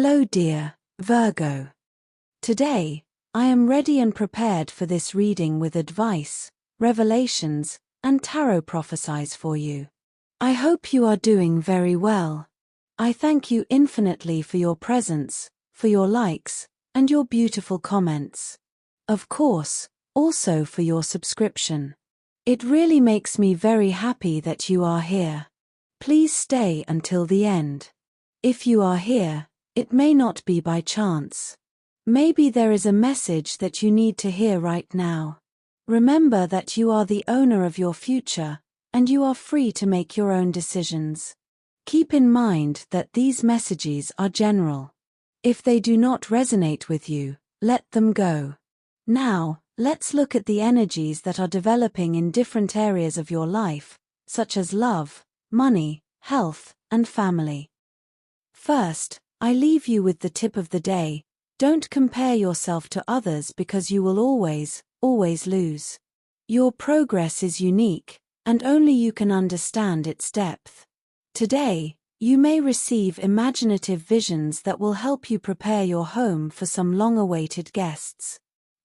Hello dear Virgo. Today, I am ready and prepared for this reading with advice, revelations, and tarot prophecies for you. I hope you are doing very well. I thank you infinitely for your presence, for your likes, and your beautiful comments. Of course, also for your subscription. It really makes me very happy that you are here. Please stay until the end. If you are here, it may not be by chance. Maybe there is a message that you need to hear right now. Remember that you are the owner of your future, and you are free to make your own decisions. Keep in mind that these messages are general. If they do not resonate with you, let them go. Now, let's look at the energies that are developing in different areas of your life, such as love, money, health, and family. First, I leave you with the tip of the day: don't compare yourself to others because you will always lose. Your progress is unique, and only you can understand its depth. Today, you may receive imaginative visions that will help you prepare your home for some long-awaited guests.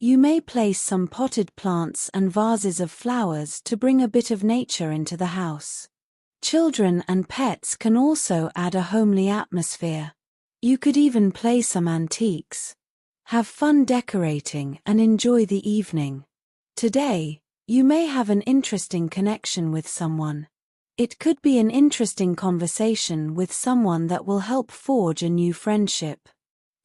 You may place some potted plants and vases of flowers to bring a bit of nature into the house. Children and pets can also add a homely atmosphere. You could even play some antiques. Have fun decorating and enjoy the evening. Today, you may have an interesting connection with someone. It could be an interesting conversation with someone that will help forge a new friendship.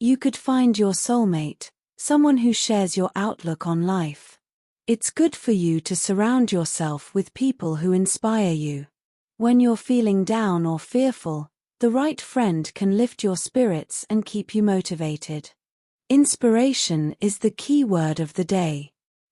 You could find your soulmate, someone who shares your outlook on life. It's good for you to surround yourself with people who inspire you. When you're feeling down or fearful, the right friend can lift your spirits and keep you motivated. Inspiration is the key word of the day.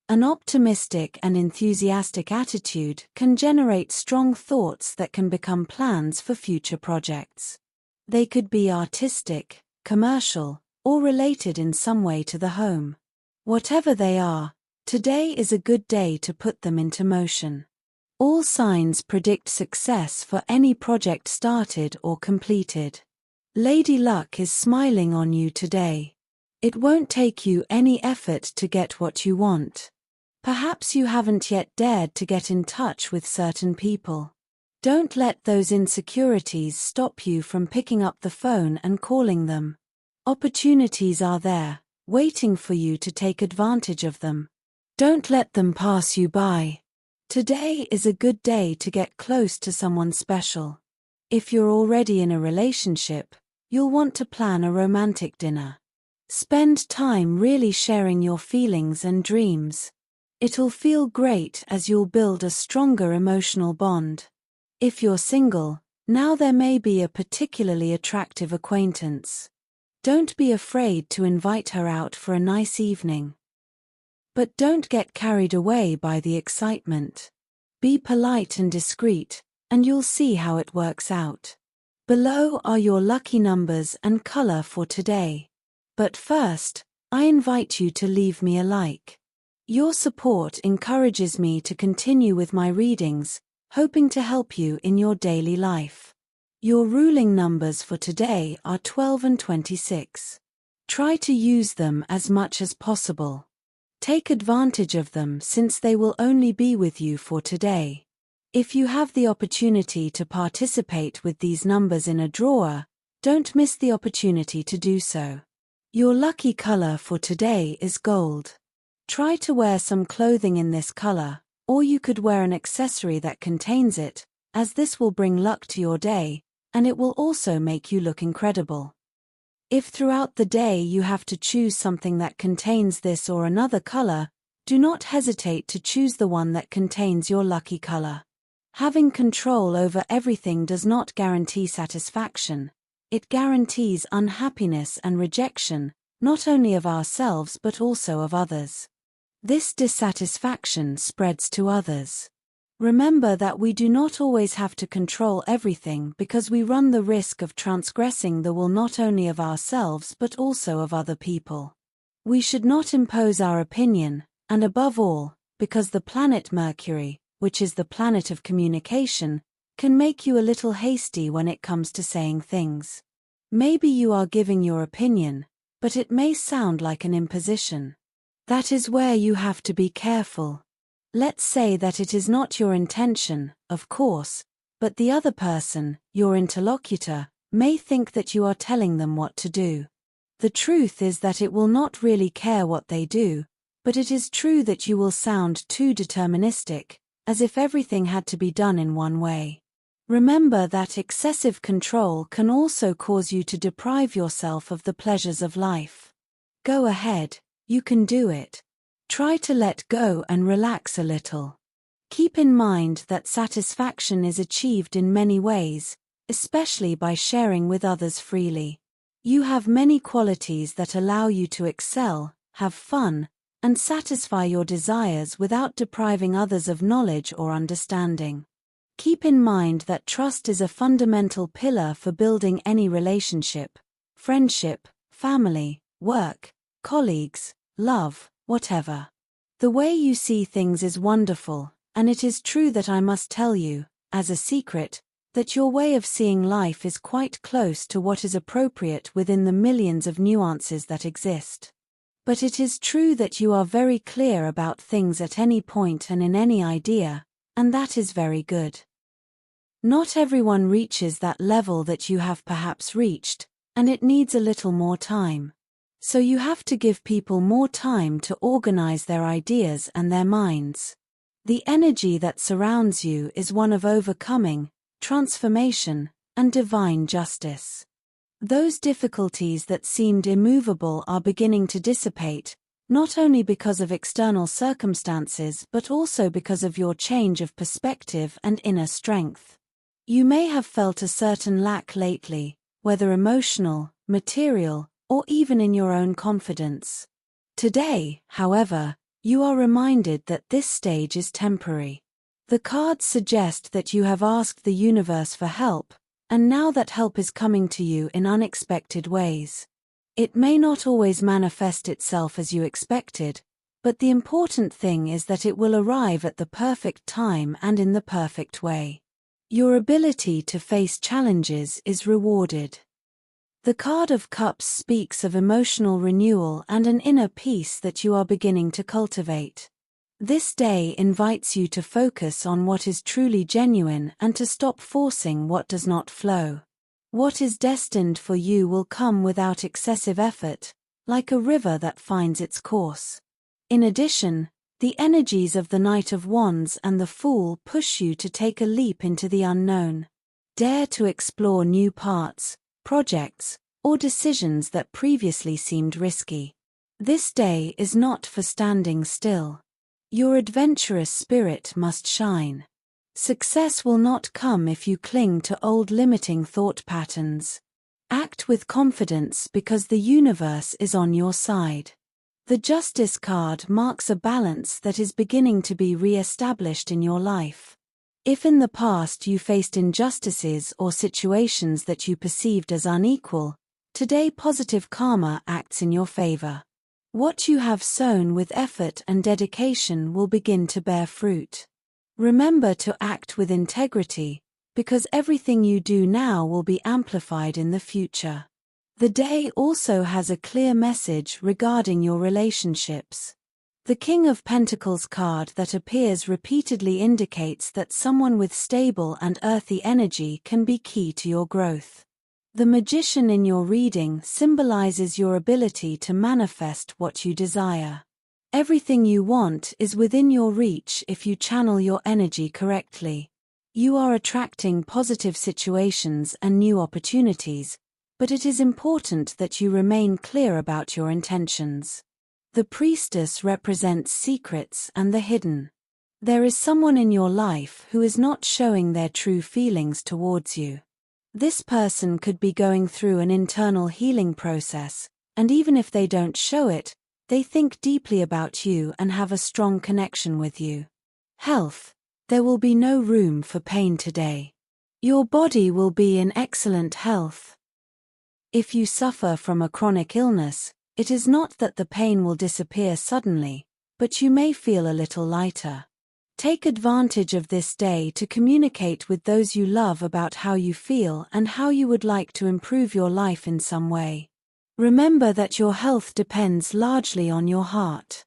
An optimistic and enthusiastic attitude can generate strong thoughts that can become plans for future projects. They could be artistic, commercial, or related in some way to the home. Whatever they are, today is a good day to put them into motion. All signs predict success for any project started or completed. Lady Luck is smiling on you today. It won't take you any effort to get what you want. Perhaps you haven't yet dared to get in touch with certain people. Don't let those insecurities stop you from picking up the phone and calling them. Opportunities are there, waiting for you to take advantage of them. Don't let them pass you by. Today is a good day to get close to someone special. If you're already in a relationship, you'll want to plan a romantic dinner. Spend time really sharing your feelings and dreams. It'll feel great as you'll build a stronger emotional bond. If you're single, now there may be a particularly attractive acquaintance. Don't be afraid to invite her out for a nice evening. But don't get carried away by the excitement. Be polite and discreet, and you'll see how it works out. Below are your lucky numbers and color for today. But first, I invite you to leave me a like. Your support encourages me to continue with my readings, hoping to help you in your daily life. Your ruling numbers for today are 12 and 26. Try to use them as much as possible. Take advantage of them since they will only be with you for today. If you have the opportunity to participate with these numbers in a drawer, don't miss the opportunity to do so. Your lucky color for today is gold. Try to wear some clothing in this color, or you could wear an accessory that contains it, as this will bring luck to your day, and it will also make you look incredible. If throughout the day you have to choose something that contains this or another color, do not hesitate to choose the one that contains your lucky color. Having control over everything does not guarantee satisfaction. It guarantees unhappiness and rejection, not only of ourselves but also of others. This dissatisfaction spreads to others. Remember that we do not always have to control everything because we run the risk of transgressing the will not only of ourselves but also of other people. We should not impose our opinion, and above all, because the planet Mercury, which is the planet of communication, can make you a little hasty when it comes to saying things. Maybe you are giving your opinion, but it may sound like an imposition. That is where you have to be careful. Let's say that it is not your intention, of course, but the other person, your interlocutor, may think that you are telling them what to do. The truth is that it will not really care what they do, but it is true that you will sound too deterministic, as if everything had to be done in one way. Remember that excessive control can also cause you to deprive yourself of the pleasures of life. Go ahead, you can do it. Try to let go and relax a little. Keep in mind that satisfaction is achieved in many ways, especially by sharing with others freely. You have many qualities that allow you to excel, have fun, and satisfy your desires without depriving others of knowledge or understanding. Keep in mind that trust is a fundamental pillar for building any relationship, friendship, family, work, colleagues, love, whatever. The way you see things is wonderful, and it is true that I must tell you, as a secret, that your way of seeing life is quite close to what is appropriate within the millions of nuances that exist. But it is true that you are very clear about things at any point and in any idea, and that is very good. Not everyone reaches that level that you have perhaps reached, and it needs a little more time. So you have to give people more time to organize their ideas and their minds. The energy that surrounds you is one of overcoming, transformation, and divine justice. Those difficulties that seemed immovable are beginning to dissipate, not only because of external circumstances but also because of your change of perspective and inner strength. You may have felt a certain lack lately, whether emotional, material, or even in your own confidence. Today, however, you are reminded that this stage is temporary. The cards suggest that you have asked the universe for help, and now that help is coming to you in unexpected ways. It may not always manifest itself as you expected, but the important thing is that it will arrive at the perfect time and in the perfect way. Your ability to face challenges is rewarded. The card of Cups speaks of emotional renewal and an inner peace that you are beginning to cultivate. This day invites you to focus on what is truly genuine and to stop forcing what does not flow. What is destined for you will come without excessive effort, like a river that finds its course. In addition, the energies of the Knight of Wands and the Fool push you to take a leap into the unknown. Dare to explore new paths, projects, or decisions that previously seemed risky. This day is not for standing still. Your adventurous spirit must shine. Success will not come if you cling to old limiting thought patterns. Act with confidence because the universe is on your side. The Justice card marks a balance that is beginning to be re-established in your life. If in the past you faced injustices or situations that you perceived as unequal, today positive karma acts in your favor. What you have sown with effort and dedication will begin to bear fruit. Remember to act with integrity, because everything you do now will be amplified in the future. The day also has a clear message regarding your relationships. The King of Pentacles card that appears repeatedly indicates that someone with stable and earthy energy can be key to your growth. The Magician in your reading symbolizes your ability to manifest what you desire. Everything you want is within your reach if you channel your energy correctly. You are attracting positive situations and new opportunities, but it is important that you remain clear about your intentions. The Priestess represents secrets and the hidden. There is someone in your life who is not showing their true feelings towards you. This person could be going through an internal healing process, and even if they don't show it, they think deeply about you and have a strong connection with you. Health. There will be no room for pain today. Your body will be in excellent health. If you suffer from a chronic illness, it is not that the pain will disappear suddenly, but you may feel a little lighter. Take advantage of this day to communicate with those you love about how you feel and how you would like to improve your life in some way. Remember that your health depends largely on your heart.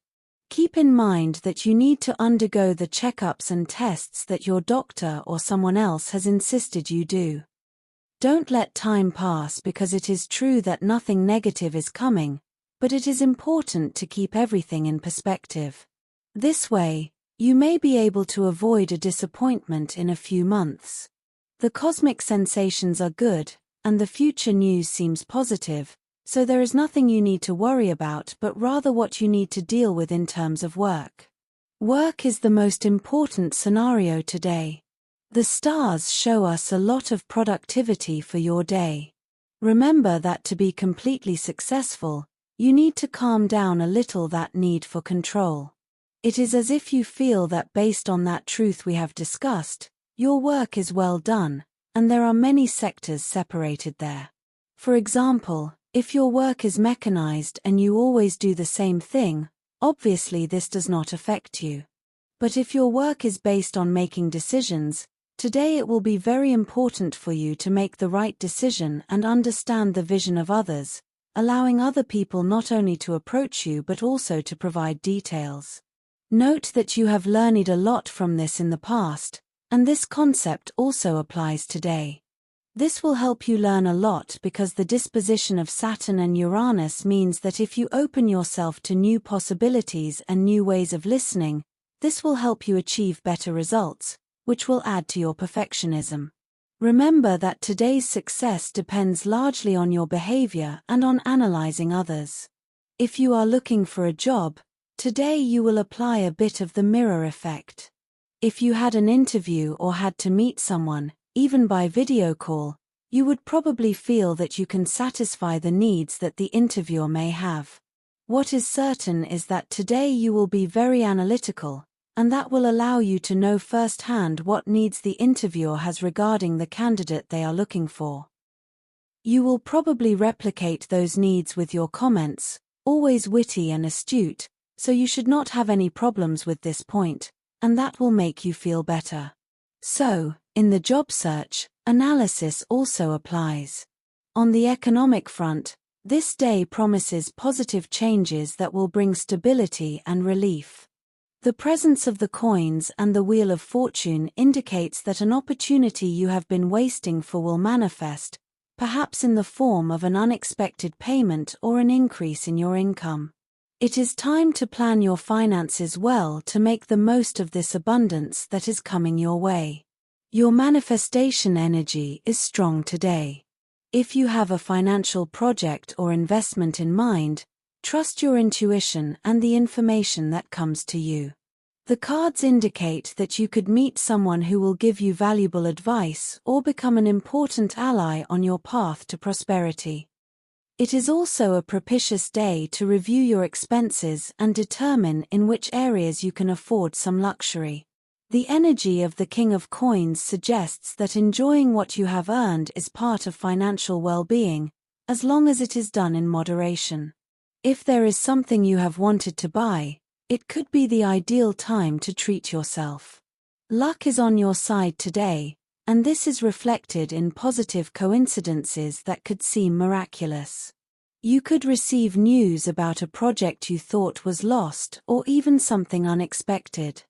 Keep in mind that you need to undergo the checkups and tests that your doctor or someone else has insisted you do. Don't let time pass because it is true that nothing negative is coming, but it is important to keep everything in perspective. This way, you may be able to avoid a disappointment in a few months. The cosmic sensations are good, and the future news seems positive, so there is nothing you need to worry about but rather what you need to deal with in terms of work. Work is the most important scenario today. The stars show us a lot of productivity for your day. Remember that to be completely successful, you need to calm down a little that need for control. It is as if you feel that based on that truth we have discussed, your work is well done, and there are many sectors separated there. For example, if your work is mechanized and you always do the same thing, obviously this does not affect you. But if your work is based on making decisions, today it will be very important for you to make the right decision and understand the vision of others, allowing other people not only to approach you but also to provide details. Note that you have learned a lot from this in the past, and this concept also applies today. This will help you learn a lot because the disposition of Saturn and Uranus means that if you open yourself to new possibilities and new ways of listening, this will help you achieve better results, which will add to your perfectionism. Remember that today's success depends largely on your behavior and on analyzing others. If you are looking for a job, today you will apply a bit of the mirror effect. If you had an interview or had to meet someone, even by video call, you would probably feel that you can satisfy the needs that the interviewer may have. What is certain is that today you will be very analytical, and that will allow you to know firsthand what needs the interviewer has regarding the candidate they are looking for. You will probably replicate those needs with your comments, always witty and astute, so you should not have any problems with this point, and that will make you feel better. So, in the job search, analysis also applies. On the economic front, this day promises positive changes that will bring stability and relief. The presence of the coins and the Wheel of Fortune indicates that an opportunity you have been waiting for will manifest, perhaps in the form of an unexpected payment or an increase in your income. It is time to plan your finances well to make the most of this abundance that is coming your way. Your manifestation energy is strong today. If you have a financial project or investment in mind, trust your intuition and the information that comes to you. The cards indicate that you could meet someone who will give you valuable advice or become an important ally on your path to prosperity. It is also a propitious day to review your expenses and determine in which areas you can afford some luxury. The energy of the King of Coins suggests that enjoying what you have earned is part of financial well-being, as long as it is done in moderation. If there is something you have wanted to buy, it could be the ideal time to treat yourself. Luck is on your side today, and this is reflected in positive coincidences that could seem miraculous. You could receive news about a project you thought was lost or even something unexpected.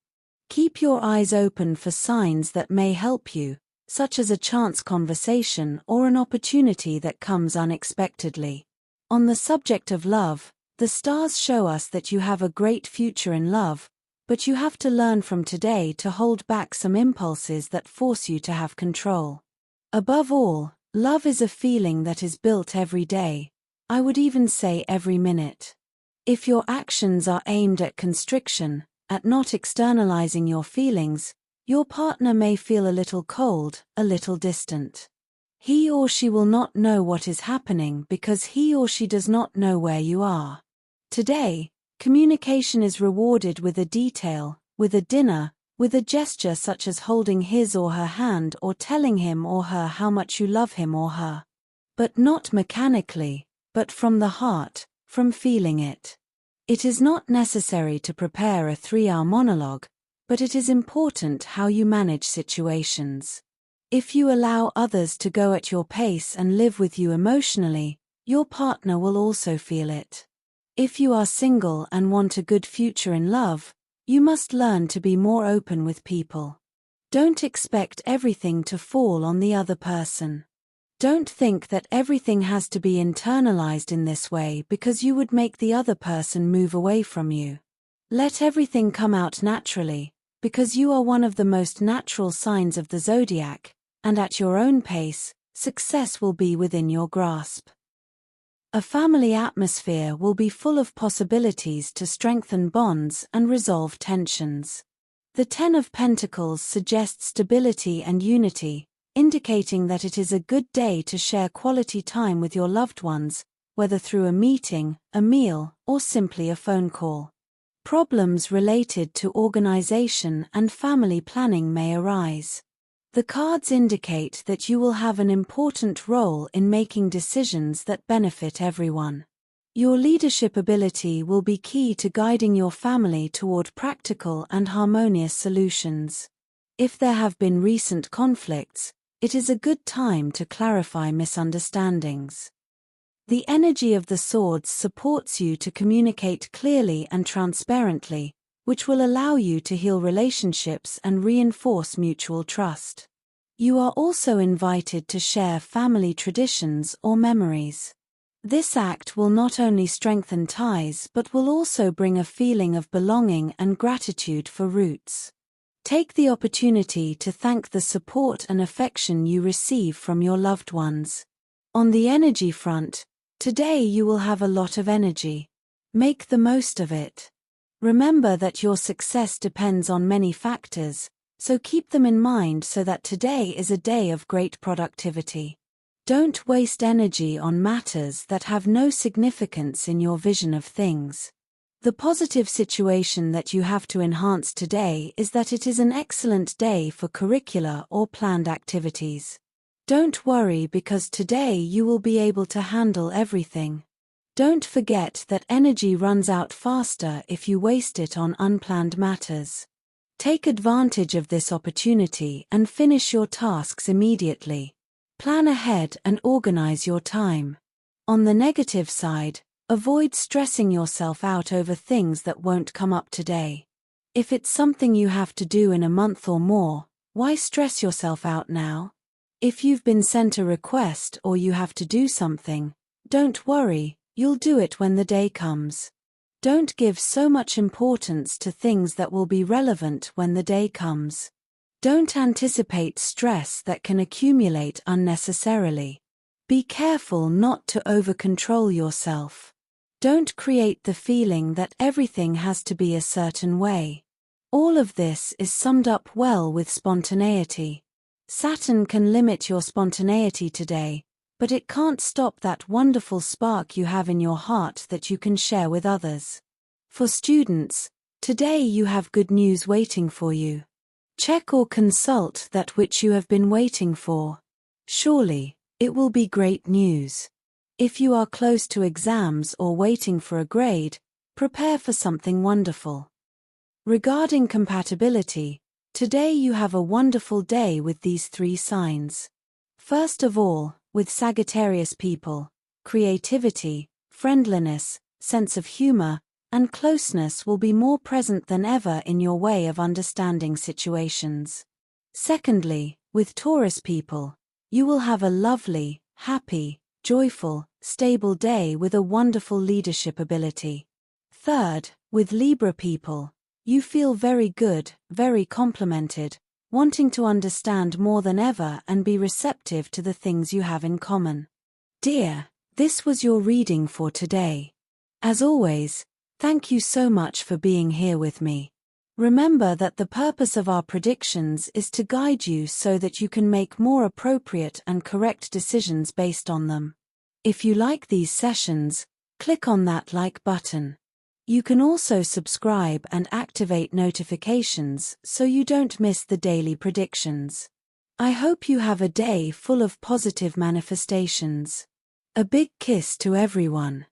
Keep your eyes open for signs that may help you, such as a chance conversation or an opportunity that comes unexpectedly. On the subject of love, the stars show us that you have a great future in love, but you have to learn from today to hold back some impulses that force you to have control. Above all, love is a feeling that is built every day, I would even say every minute. If your actions are aimed at constriction, at not externalizing your feelings, your partner may feel a little cold, a little distant. He or she will not know what is happening because he or she does not know where you are. Today, communication is rewarded with a detail, with a dinner, with a gesture such as holding his or her hand or telling him or her how much you love him or her. But not mechanically, but from the heart, from feeling it. It is not necessary to prepare a 3-hour monologue, but it is important how you manage situations. If you allow others to go at your pace and live with you emotionally, your partner will also feel it. If you are single and want a good future in love, you must learn to be more open with people. Don't expect everything to fall on the other person. Don't think that everything has to be internalized in this way because you would make the other person move away from you. Let everything come out naturally, because you are one of the most natural signs of the zodiac, and at your own pace, success will be within your grasp. A family atmosphere will be full of possibilities to strengthen bonds and resolve tensions. The Ten of Pentacles suggests stability and unity, indicating that it is a good day to share quality time with your loved ones, whether through a meeting, a meal, or simply a phone call. Problems related to organization and family planning may arise. The cards indicate that you will have an important role in making decisions that benefit everyone. Your leadership ability will be key to guiding your family toward practical and harmonious solutions. If there have been recent conflicts, it is a good time to clarify misunderstandings. The energy of the swords supports you to communicate clearly and transparently, which will allow you to heal relationships and reinforce mutual trust. You are also invited to share family traditions or memories. This act will not only strengthen ties but will also bring a feeling of belonging and gratitude for roots. Take the opportunity to thank the support and affection you receive from your loved ones. On the energy front, today you will have a lot of energy. Make the most of it. Remember that your success depends on many factors, so keep them in mind so that today is a day of great productivity. Don't waste energy on matters that have no significance in your vision of things. The positive situation that you have to enhance today is that it is an excellent day for curricular or planned activities. Don't worry because today you will be able to handle everything. Don't forget that energy runs out faster if you waste it on unplanned matters. Take advantage of this opportunity and finish your tasks immediately. Plan ahead and organize your time. On the negative side, avoid stressing yourself out over things that won't come up today. If it's something you have to do in a month or more, why stress yourself out now? If you've been sent a request or you have to do something, don't worry, you'll do it when the day comes. Don't give so much importance to things that will be relevant when the day comes. Don't anticipate stress that can accumulate unnecessarily. Be careful not to over-control yourself. Don't create the feeling that everything has to be a certain way. All of this is summed up well with spontaneity. Saturn can limit your spontaneity today, but it can't stop that wonderful spark you have in your heart that you can share with others. For students, today you have good news waiting for you. Check or consult that which you have been waiting for. Surely, it will be great news. If you are close to exams or waiting for a grade, prepare for something wonderful. Regarding compatibility, today you have a wonderful day with these three signs. First of all, with Sagittarius people, creativity, friendliness, sense of humor, and closeness will be more present than ever in your way of understanding situations. Secondly, with Taurus people, you will have a lovely, happy, joyful, stable day with a wonderful leadership ability. Third, with Libra people, you feel very good, very complimented, wanting to understand more than ever and be receptive to the things you have in common. Dear, this was your reading for today. As always, thank you so much for being here with me. Remember that the purpose of our predictions is to guide you so that you can make more appropriate and correct decisions based on them. If you like these sessions, click on that like button. You can also subscribe and activate notifications so you don't miss the daily predictions. I hope you have a day full of positive manifestations. A big kiss to everyone.